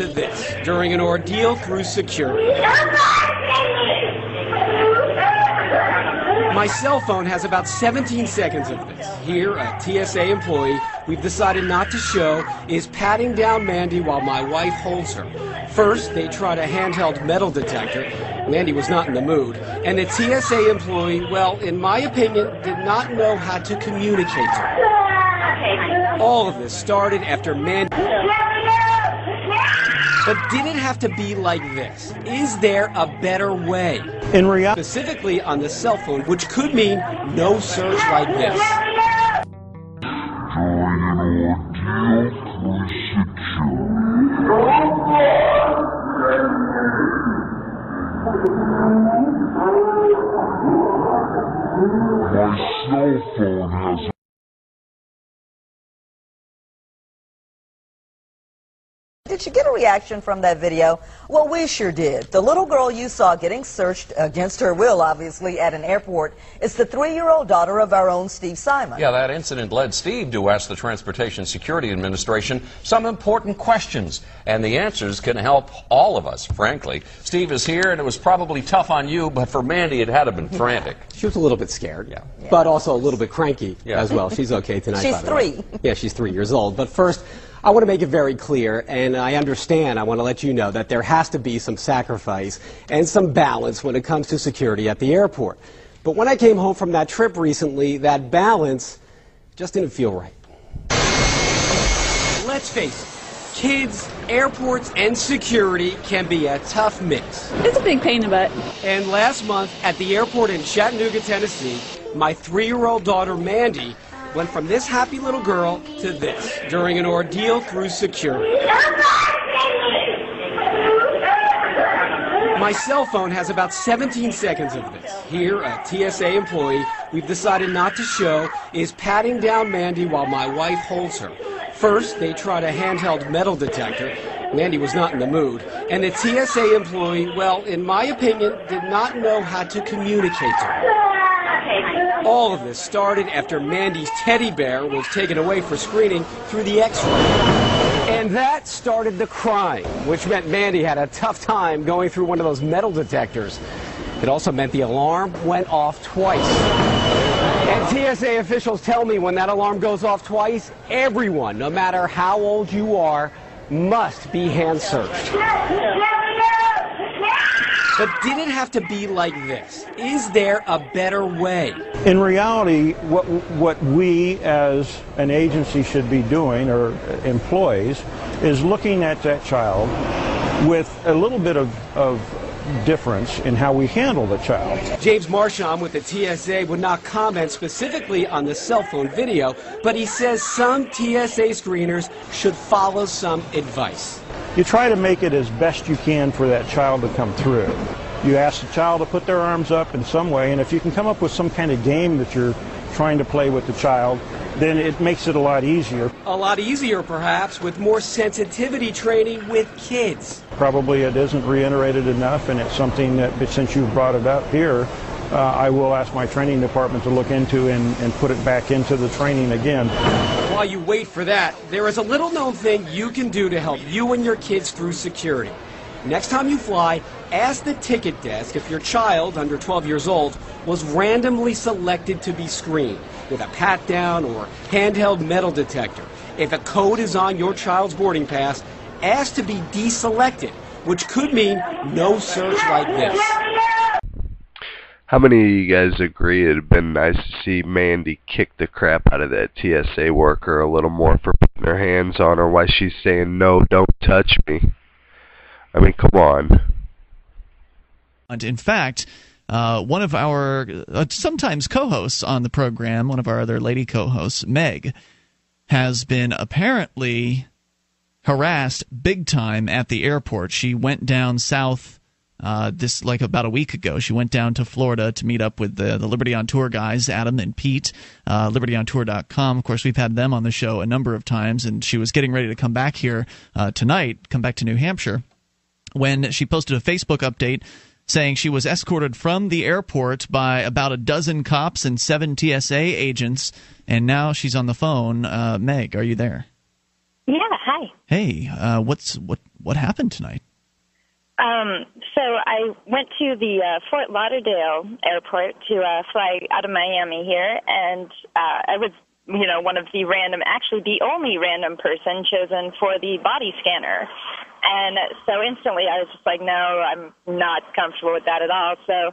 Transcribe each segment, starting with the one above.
to this during an ordeal through security. My cell phone has about 17 seconds of this. Here, a TSA employee we've decided not to show is patting down Mandy while my wife holds her. First, they tried a handheld metal detector. Mandy was not in the mood. And the TSA employee, well, in my opinion, did not know how to communicate to her. All of this started after Mandy... But did it have to be like this? Is there a better way? In reality, specifically on the cell phone, which could mean no search like this. My cell phone has... Did you get a reaction from that video? Well, we sure did. The little girl you saw getting searched against her will, obviously, at an airport is the 3-year-old daughter of our own Steve Simon. Yeah, that incident led Steve to ask the Transportation Security Administration some important questions, and the answers can help all of us, frankly. Steve is here, and it was probably tough on you, but for Mandy, it had to have been frantic. She was a little bit scared, but also a little bit cranky as well. She's okay tonight, She's by the way. 3. Yeah, she's 3 years old. But first, I want to make it very clear, and I understand, I want to let you know that there has to be some sacrifice and some balance when it comes to security at the airport. But when I came home from that trip recently, that balance just didn't feel right. Let's face it, kids, airports, and security can be a tough mix. It's a big pain in the butt. And last month at the airport in Chattanooga, Tennessee, my 3-year-old daughter, Mandy, went from this happy little girl to this during an ordeal through security. My cell phone has about 17 seconds of this. Here, a TSA employee we've decided not to show is patting down Mandy while my wife holds her. First, they tried a handheld metal detector. Mandy was not in the mood. And the TSA employee, well, in my opinion, did not know how to communicate to her. All of this started after Mandy's teddy bear was taken away for screening through the X-ray. And that started the crying, which meant Mandy had a tough time going through one of those metal detectors. It also meant the alarm went off twice. And TSA officials tell me when that alarm goes off twice, everyone, no matter how old you are, must be hand searched. But did it have to be like this? Is there a better way? in reality, what we as an agency should be doing, or employees, is looking at that child with a little bit of difference in how we handle the child. James Marsham with the TSA would not comment specifically on the cell phone video, but he says some TSA screeners should follow some advice. You try to make it as best you can for that child to come through. You ask the child to put their arms up in some way, and if you can come up with some kind of game that you're trying to play with the child, then it makes it a lot easier. A lot easier, perhaps, with more sensitivity training with kids. Probably it isn't reiterated enough, and it's something that, since you've brought it up here, I will ask my training department to look into and put it back into the training again. While you wait for that, there is a little-known thing you can do to help you and your kids through security. Next time you fly, ask the ticket desk if your child, under 12 years old, was randomly selected to be screened with a pat-down or handheld metal detector. If a code is on your child's boarding pass, ask to be deselected, which could mean no search like this. How many of you guys agree it would have been nice to see Mandy kick the crap out of that TSA worker a little more for putting her hands on her while she's saying, "No, don't touch me"? I mean, come on. In fact, one of our sometimes co-hosts on the program, one of our other lady co-hosts, Meg, has been apparently harassed big time at the airport. She went down south about a week ago. She went down to Florida to meet up with the Liberty on Tour guys, Adam and Pete, libertyontour.com. Of course, we've had them on the show a number of times, and she was getting ready to come back here tonight, come back to New Hampshire, when she posted a Facebook update saying she was escorted from the airport by about a dozen cops and 7 TSA agents, and now she's on the phone. Meg, are you there? Yeah, hi. Hey, what happened tonight? So I went to the Fort Lauderdale airport to fly out of Miami here, and I was, one of the actually the only random person chosen for the body scanner. And so instantly I was just like, no, I'm not comfortable with that at all. So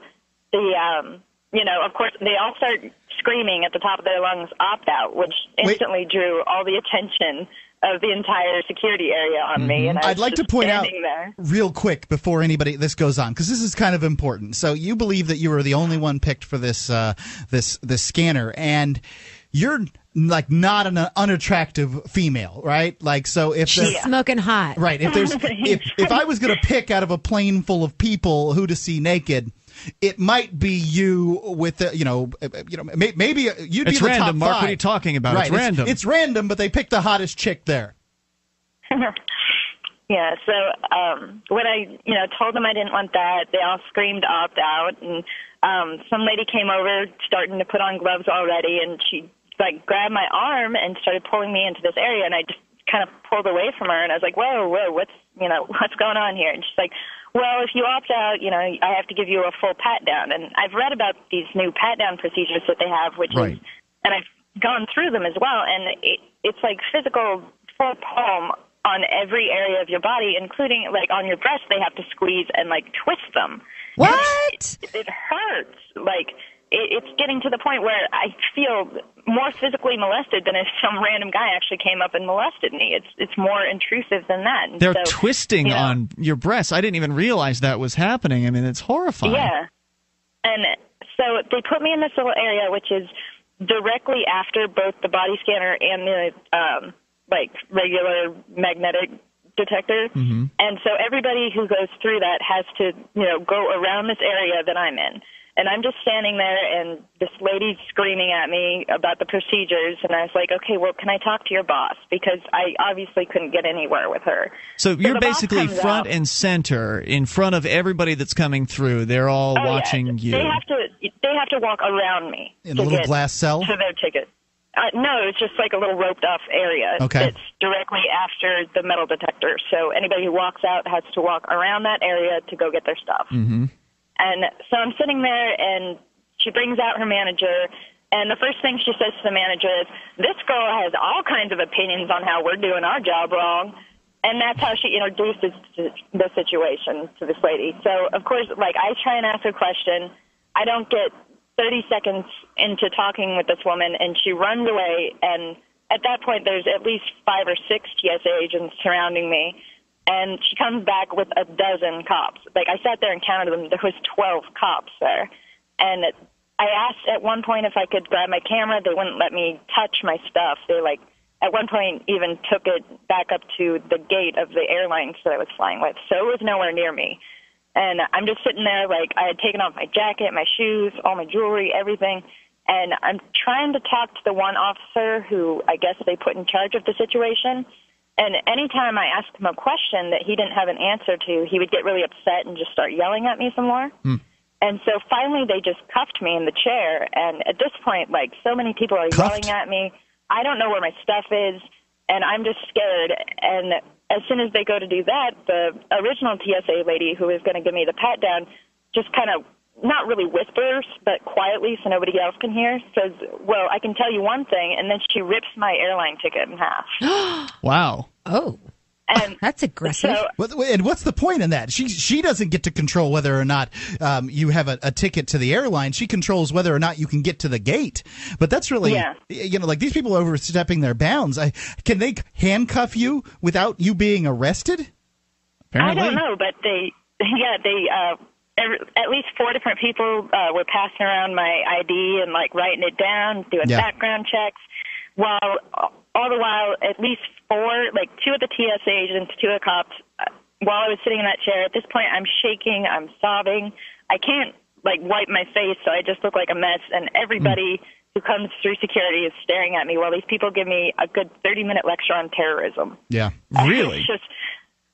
of course, they all start screaming at the top of their lungs, opt out, which instantly drew all the attention of the entire security area on me. And I'd like to point out there real quick before this goes on, because this is kind of important. So you believe that you were the only one picked for this scanner, and you're like not an unattractive female, right? Like, so if she's smoking hot, right? If there's if I was going to pick out of a plane full of people who to see naked, it might be you with maybe you'd be it's the random, top Mark. 5. What are you talking about? Right. It's random. It's random, but they picked the hottest chick there. Yeah. So when I told them I didn't want that, they all screamed opt out, and some lady came over starting to put on gloves already, and she grabbed my arm and started pulling me into this area, and I just kind of pulled away from her, and I was like, whoa, what's going on here? And she's like, well, if you opt out, I have to give you a full pat down. And I've read about these new pat down procedures that they have, which is, and I've gone through them as well, and it's like physical full palm on every area of your body, including on your breast. They have to squeeze and twist them. What? It hurts. It's getting to the point where I feel more physically molested than if some random guy actually came up and molested me. It's more intrusive than that. And they're twisting on your breasts. I didn't even realize that was happening. I mean, it's horrifying. Yeah. And so they put me in this little area, which is directly after both the body scanner and the regular magnetic detector. Mm-hmm. And so everybody who goes through that has to, go around this area that I'm in. And I'm just standing there, and this lady's screaming at me about the procedures, and I was like, okay, well, can I talk to your boss? Because I obviously couldn't get anywhere with her. So you're basically front and center, in front of everybody that's coming through. They're all watching you. They have to walk around me. In a little glass cell? For their ticket. No, it's just like a little roped-off area. Okay. It's directly after the metal detector. So anybody who walks out has to walk around that area to go get their stuff. Mm-hmm. And so I'm sitting there, and she brings out her manager, and the first thing she says to the manager is, this girl has all kinds of opinions on how we're doing our job wrong. And that's how she introduces the situation to this lady. So, of course, I try and ask a question. I don't get 30 seconds into talking with this woman, and she runs away, and at that point there's at least 5 or 6 TSA agents surrounding me. And she comes back with a dozen cops. I sat there and counted them. There was 12 cops there. And I asked at one point if I could grab my camera. They wouldn't let me touch my stuff. They, at one point even took it back up to the gate of the airlines that I was flying with. So it was nowhere near me. And I'm just sitting there I had taken off my jacket, my shoes, all my jewelry, everything. And I'm trying to talk to the one officer who I guess they put in charge of the situation. And anytime I asked him a question that he didn't have an answer to, he would get really upset and just start yelling at me some more. And so finally they just cuffed me in the chair. And at this point, so many people are yelling at me. I don't know where my stuff is, and I'm just scared. And as soon as they go to do that, the original TSA lady who was going to give me the pat down just kind of not really whispers, but quietly so nobody else can hear, says, well, I can tell you one thing, and then she rips my airline ticket in half. Wow. Oh. And that's aggressive. And what's the point in that? She doesn't get to control whether or not you have a ticket to the airline. She controls whether or not you can get to the gate. But that's really, these people are overstepping their bounds. Can they handcuff you without you being arrested? Apparently. I don't know, but at least 4 different people were passing around my ID and writing it down, doing background checks, while all the while at least 4, 2 of the TSA agents, 2 of the cops, while I was sitting in that chair, at this point I'm shaking, I'm sobbing. I can't wipe my face, so I just look like a mess, and everybody who comes through security is staring at me while these people give me a good 30-minute lecture on terrorism. Yeah. Really?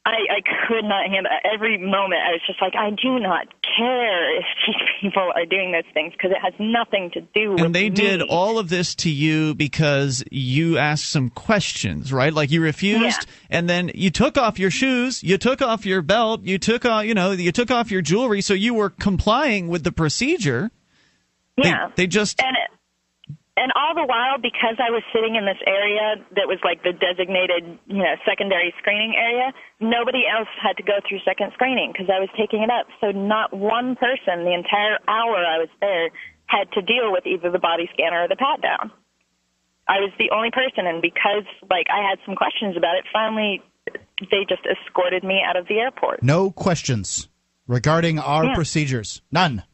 I could not handle it. Every moment I was just I do not care if these people are doing those things because it has nothing to do with me. And they did all of this to you because you asked some questions, right? Like you refused, and then you took off your shoes, you took off your belt, you took off, you took off your jewelry, so you were complying with the procedure. Yeah. They just... And all the while, because I was sitting in this area that was like the designated, secondary screening area, nobody else had to go through second screening because I was taking it up. So not one person the entire hour I was there had to deal with either the body scanner or the pat down. I was the only person, and because I had some questions about it, finally they just escorted me out of the airport. No questions regarding our procedures. None.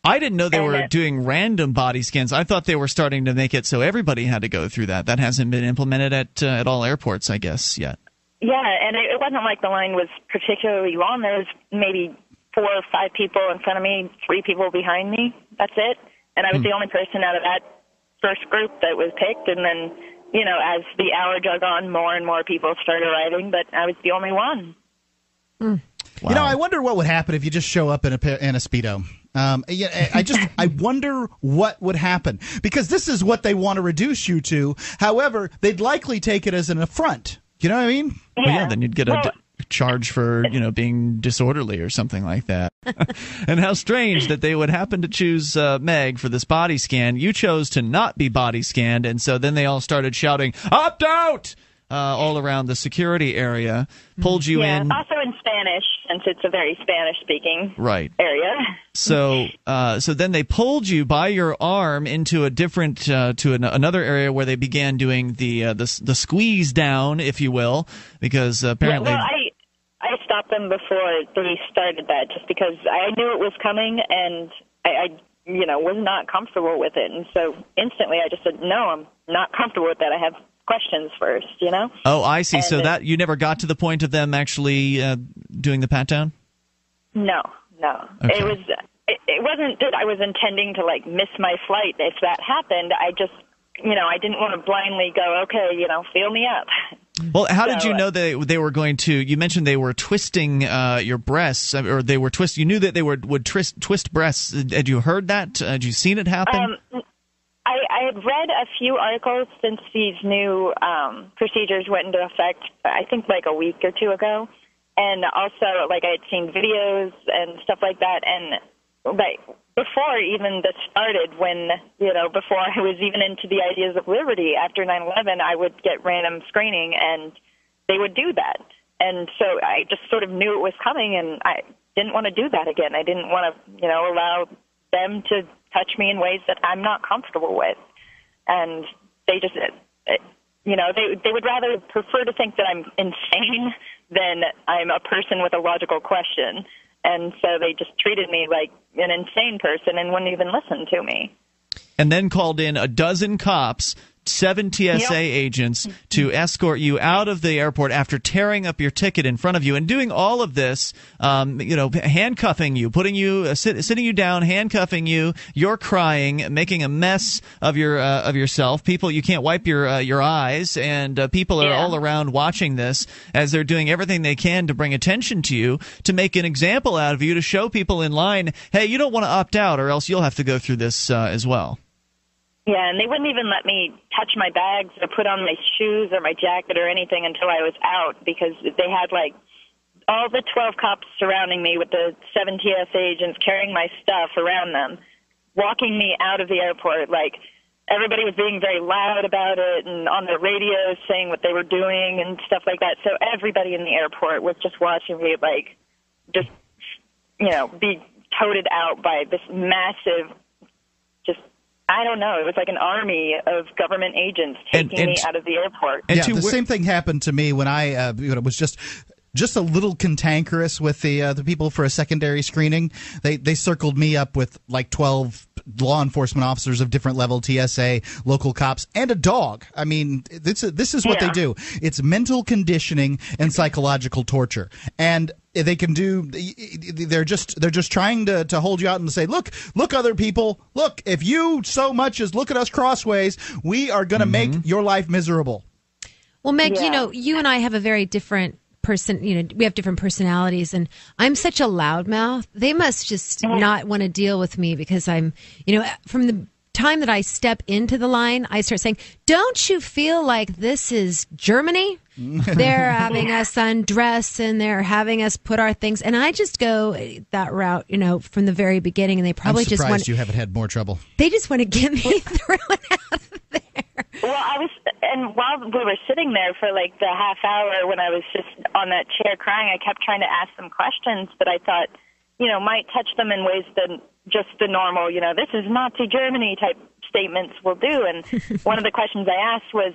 I didn't know they were doing random body scans. I thought they were starting to make it so everybody had to go through that. That hasn't been implemented at all airports, I guess, yet. Yeah, and it wasn't like the line was particularly long. There was maybe 4 or 5 people in front of me, 3 people behind me. That's it. And I was the only person out of that first group that was picked. And then, as the hour drug on, more and more people started arriving, but I was the only one. Wow. I wonder what would happen if you just show up in a Speedo. I wonder what would happen, because this is what they want to reduce you to. However, they'd likely take it as an affront. You know what I mean? Yeah. Well, then you'd get a charge for being disorderly or something like that. And how strange that they would happen to choose Meg for this body scan. You chose to not be body scanned, and so then they all started shouting, "Opt out!" all around the security area, pulled you in. Also in Spanish, since it's a very Spanish-speaking area. So then they pulled you by your arm into a different another area where they began doing the squeeze down, if you will, because apparently. Well, I stopped them before they started that, just because I knew it was coming, and I was not comfortable with it, and so instantly I just said, no, I'm not comfortable with that. I have questions first, Oh, I see. And so that you never got to the point of them actually doing the pat down? No. Okay. It wasn't that I was intending to miss my flight. If that happened, I just I didn't want to blindly go, okay, feel me up. Well, how did you know they were going to? You mentioned they were twisting your breasts, or they were twist. You knew that they would twist breasts. Had you heard that? Had you seen it happen? I had read a few articles since these new procedures went into effect, I think a week or 2 ago. And also, I had seen videos and stuff like that. And before even this started, when, before I was even into the ideas of liberty, after 9/11, I would get random screening, and they would do that. And so I just sort of knew it was coming, and I didn't want to do that again. I didn't want to, allow them to touch me in ways that I'm not comfortable with. And they just, they would rather prefer to think that I'm insane than I'm a person with a logical question. And so they just treated me like an insane person and wouldn't even listen to me. And then called in a dozen cops, 7 TSA agents to escort you out of the airport after tearing up your ticket in front of you and doing all of this, handcuffing you, putting you, sitting you down, handcuffing you. You're crying, making a mess of yourself. People, you can't wipe your eyes, and people are all around watching this as they're doing everything they can to bring attention to you, to make an example out of you, to show people in line, hey, you don't want to opt out, or else you'll have to go through this as well. Yeah, and they wouldn't even let me touch my bags or put on my shoes or my jacket or anything until I was out, because they had all the 12 cops surrounding me with the 7 TSA agents carrying my stuff around them, walking me out of the airport. Everybody was being very loud about it and on their radios saying what they were doing and stuff like that. So everybody in the airport was just watching me be toted out by this massive, I don't know. It was like an army of government agents taking me out of the airport. The same thing happened to me when I was just a little cantankerous with the people for a secondary screening. They circled me up with 12 law enforcement officers of different level, TSA, local cops, and a dog. I mean, this is what they do. It's mental conditioning and psychological torture. And they can do. They're just trying to hold you out and say, look, other people, look. If you so much as look at us crossways, we are going to make your life miserable. Well, Meg, you and I have a very different person, we have different personalities, and I'm such a loudmouth. They must just not want to deal with me because I'm, from the time that I step into the line, I start saying, "Don't you feel like this is Germany? They're having us undress and they're having us put our things," and I just go that route, from the very beginning, and they probably I'm just surprised want you haven't had more trouble. They just want to get me thrown out of there. Well, and while we were sitting there for like the half hour when I was just on that chair crying, I kept trying to ask them questions that I thought, might touch them in ways that just the normal, this is Nazi Germany type statements will do. And one of the questions I asked was,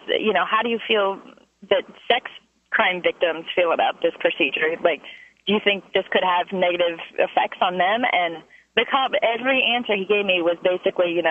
how do you feel that sex crime victims feel about this procedure? Like, do you think this could have negative effects on them? And the cop, every answer he gave me was basically,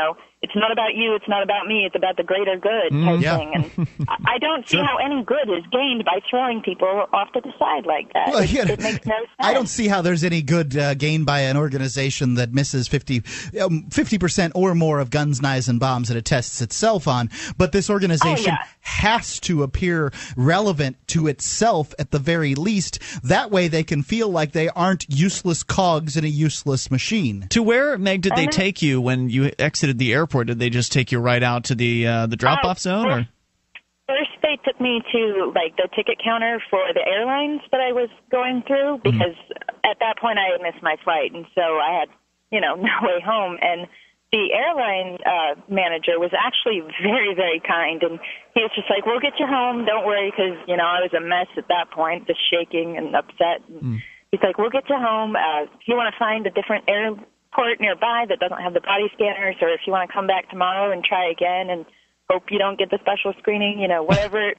it's not about you, it's not about me, it's about the greater good type thing. And I don't see how any good is gained by throwing people off to the side like that. Well, it makes no sense. I don't see how there's any good gained by an organization that misses 50% or more of guns, knives, and bombs that it tests itself on. But this organization has to appear relevant to itself at the very least. That way they can feel like they aren't useless cogs in a useless machine. To where, Meg, did they take you when you exited the airport? Did they just take you right out to the drop-off zone? Or? First, they took me to the ticket counter for the airlines that I was going through because at that point I had missed my flight, and so I had no way home. And the airline manager was actually very, very kind, and he was just like, "We'll get you home. Don't worry," because I was a mess at that point, just shaking and upset. And he's like, "We'll get you home. If you want to find a different airport nearby that doesn't have the body scanners, or if you want to come back tomorrow and try again and hope you don't get the special screening, whatever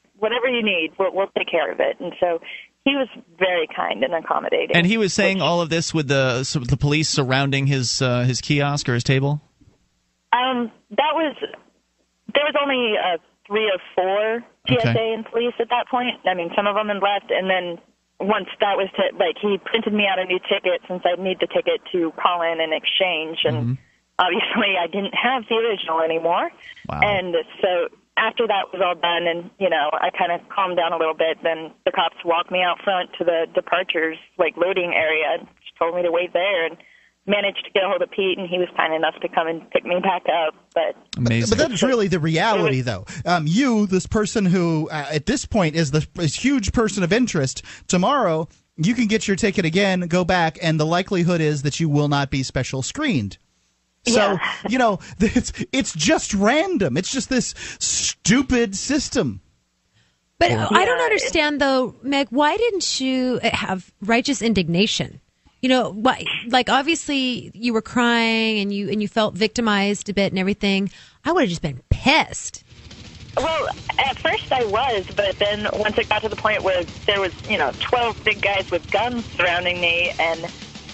you need, we'll take care of it." And so he was very kind and accommodating. And he was saying all of this with the police surrounding his kiosk or his table? There was only 3 or 4 TSA and police at that point. I mean, some of them had left, and then once that was he printed me out a new ticket since I'd need the ticket to call in and exchange, and obviously I didn't have the original anymore. Wow. And so after that was all done and, I kind of calmed down a little bit, then the cops walked me out front to the departures, loading area, and told me to wait there, and managed to get a hold of Pete, and he was kind enough to come and pick me back up. But amazing. But that's really the reality, though. You, this person who at this point is this huge person of interest, tomorrow you can get your ticket again, go back, and the likelihood is that you will not be special screened. So, it's just random. It's just this stupid system. But I don't understand, though, Meg, why didn't you have righteous indignation? Obviously you were crying and you felt victimized a bit and everything. I would have just been pissed. Well, at first I was, but then once it got to the point where there was, 12 big guys with guns surrounding me, and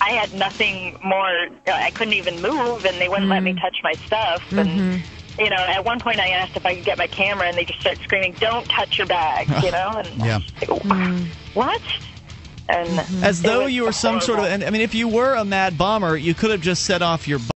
I had nothing more, I couldn't even move, and they wouldn't let me touch my stuff. And, at one point I asked if I could get my camera, and they just started screaming, "Don't touch your bag," And what? And as though you were some sort of, if you were a mad bomber, you could have just set off your